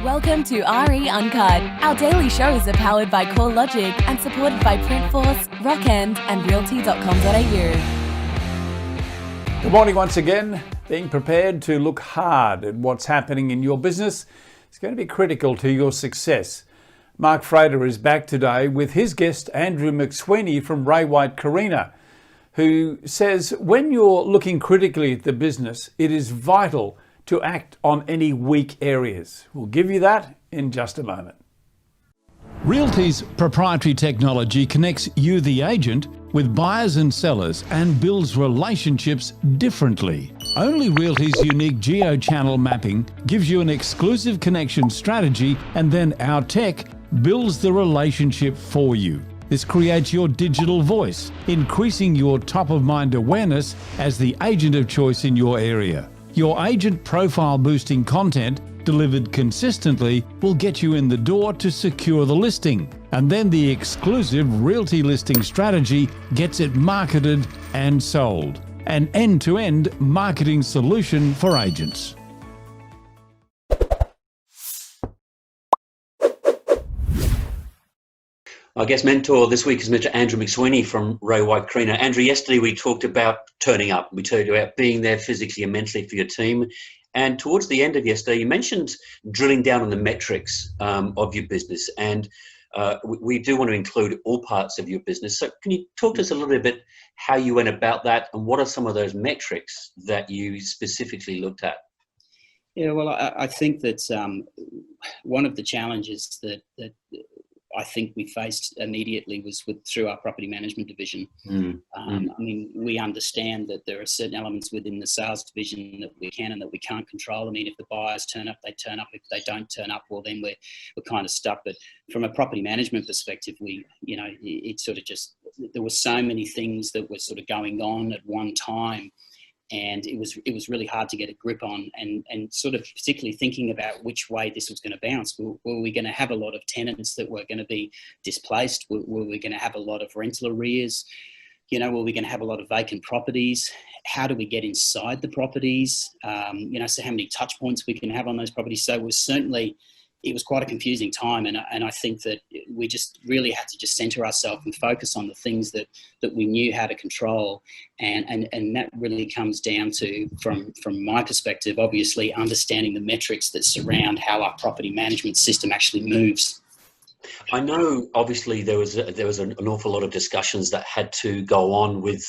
Welcome to RE Uncut. Our daily shows are powered by Core Logic and supported by Printforce, Rockend and Realty.com.au. Good morning once again. Being prepared to look hard at what's happening in your business is going to be critical to your success. Mark Frater is back today with his guest Andrew McSweeney from Ray White Carina, who says when you're looking critically at the business, it is vital to act on any weak areas. We'll give you that in just a moment. Realty's proprietary technology connects you, the agent, with buyers and sellers and builds relationships differently. Only Realty's unique geo-channel mapping gives you an exclusive connection strategy, and then our tech builds the relationship for you. This creates your digital voice, increasing your top-of-mind awareness as the agent of choice in your area. Your agent profile boosting content delivered consistently will get you in the door to secure the listing. And then the exclusive Realty listing strategy gets it marketed and sold. An end-to-end marketing solution for agents. Our guest mentor this week is Mr. Andrew McSweeney from Ray White Carina. Andrew, yesterday we talked about turning up. We talked about being there physically and mentally for your team. And towards the end of yesterday, you mentioned drilling down on the metrics of your business. And we do want to include all parts of your business. So can you talk to us a little bit how you went about that and what are some of those metrics that you specifically looked at? Yeah, well, I think that one of the challenges that I think we faced immediately was through our property management division. I mean, we understand that there are certain elements within the sales division that we can and that we can't control. I mean, if the buyers turn up, they turn up. If they don't turn up, well, then we're kind of stuck. But from a property management perspective, it sort of just, there were so many things that were sort of going on at one time. And it was really hard to get a grip on, and sort of particularly thinking about which way this was going to bounce. Were we going to have a lot of tenants that were going to be displaced? Were we going to have a lot of rental arrears? Were we going to have a lot of vacant properties? How do we get inside the properties? So how many touch points we can have on those properties? So it was quite a confusing time, and I think that we just really had to just centre ourselves and focus on the things that we knew how to control, and that really comes down to, from my perspective, obviously understanding the metrics that surround how our property management system actually moves. I know, obviously, there was an awful lot of discussions that had to go on with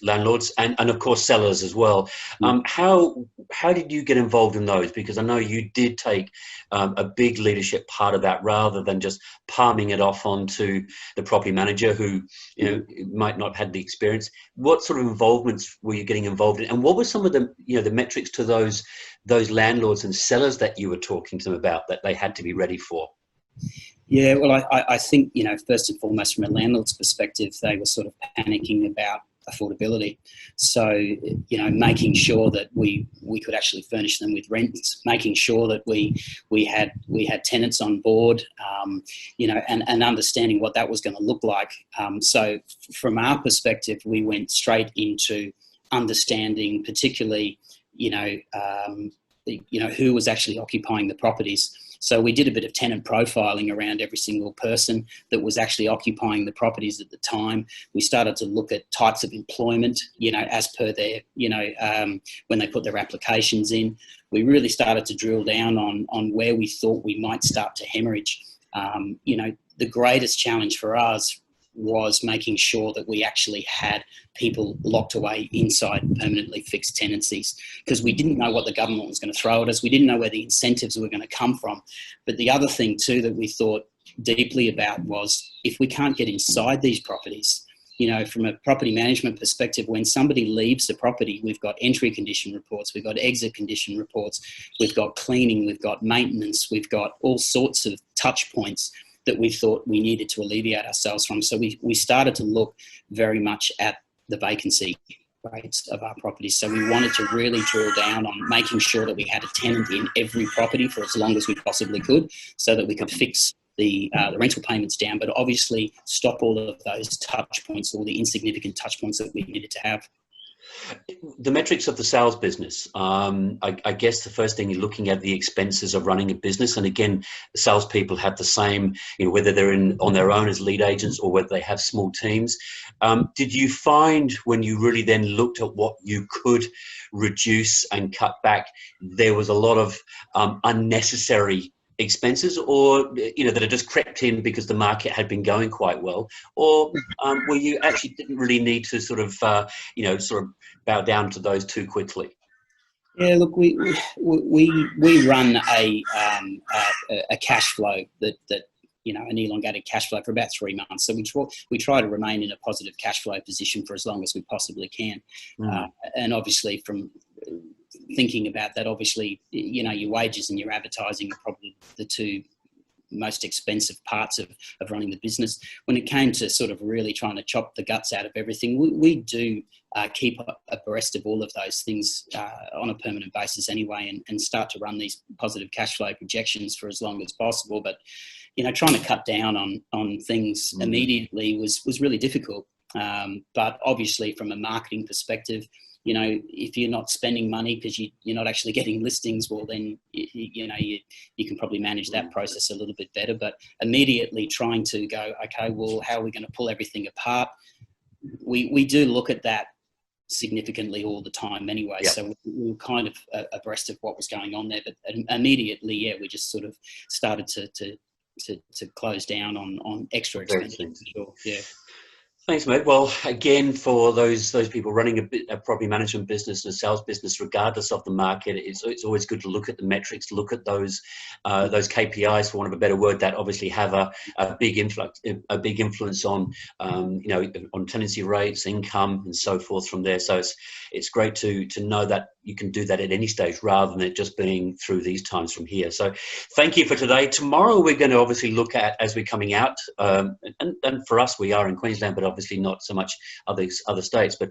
landlords and of course sellers as well. How did you get involved in those? Because I know you did take a big leadership part of that, rather than just palming it off onto the property manager who might not have had the experience. What sort of involvements were you getting involved in, and what were some of the the metrics to those landlords and sellers that you were talking to them about that they had to be ready for? Yeah, well, I think, first and foremost, from a landlord's perspective, they were sort of panicking about affordability. So, making sure that we could actually furnish them with rents, making sure that we had tenants on board, and understanding what that was going to look like. So from our perspective, we went straight into understanding, particularly, who was actually occupying the properties. So we did a bit of tenant profiling around every single person that was actually occupying the properties at the time. We started to look at types of employment, as per their, when they put their applications in. We really started to drill down on where we thought we might start to hemorrhage. The greatest challenge for us was making sure that we actually had people locked away inside permanently fixed tenancies, because we didn't know what the government was going to throw at us. We didn't know where the incentives were going to come from. But the other thing too that we thought deeply about was, if we can't get inside these properties, from a property management perspective, when somebody leaves the property, we've got entry condition reports, we've got exit condition reports, we've got cleaning, we've got maintenance, we've got all sorts of touch points that we thought we needed to alleviate ourselves from. So we started to look very much at the vacancy rates of our properties. So we wanted to really drill down on making sure that we had a tenant in every property for as long as we possibly could, so that we could fix the rental payments down, but obviously stop all of those touch points, all the insignificant touch points that we needed to have. The metrics of the sales business. I guess the first thing you're looking at the expenses of running a business, and again, salespeople have the same. Whether they're on their own as lead agents or whether they have small teams. Did you find when you really then looked at what you could reduce and cut back, there was a lot of unnecessary expenses, or that had just crept in because the market had been going quite well, or where you actually didn't really need to sort of bow down to those too quickly? Yeah, look, we run a cash flow that an elongated cash flow for about 3 months. So we try to remain in a positive cash flow position for as long as we possibly can. And obviously, from thinking about that, obviously, your wages and your advertising are probably the two most expensive parts of running the business. When it came to sort of really trying to chop the guts out of everything, we do keep abreast of all of those things on a permanent basis anyway, and start to run these positive cash flow projections for as long as possible. But trying to cut down on things immediately was really difficult. But obviously, from a marketing perspective, if you're not spending money because you're not actually getting listings, well, then you can probably manage that process a little bit better. But immediately trying to go, okay, well, how are we going to pull everything apart? We do look at that significantly all the time anyway. Yep. So we were kind of abreast of what was going on there. But immediately, we just sort of started to close down on extra expenses. Sure. Yeah. Thanks, mate. Well, again, for those people running a property management business and a sales business, regardless of the market, it's always good to look at the metrics, look at those KPIs, for want of a better word, that obviously have a big influence on on tenancy rates, income, and so forth from there. So it's great to know that you can do that at any stage rather than it just being through these times from here. So thank you for today. Tomorrow we're going to obviously look at, as we're coming out, and for us we are in Queensland, but obviously not so much other states, but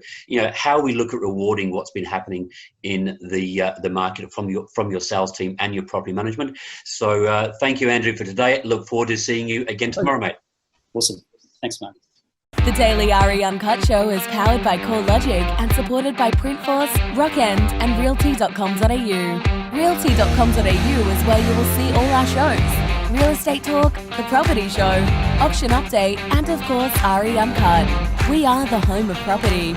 how we look at rewarding what's been happening in the market from your sales team and your property management. So thank you, Andrew, for today. Look forward to seeing you again tomorrow, mate. Awesome. Thanks, mate. The Daily RE Uncut Show is powered by CoreLogic and supported by Printforce, Rockend and Realty.com.au. Realty.com.au is where you will see all our shows: Real Estate Talk, The Property Show, Auction Update, and of course RE Uncut. We are the home of property.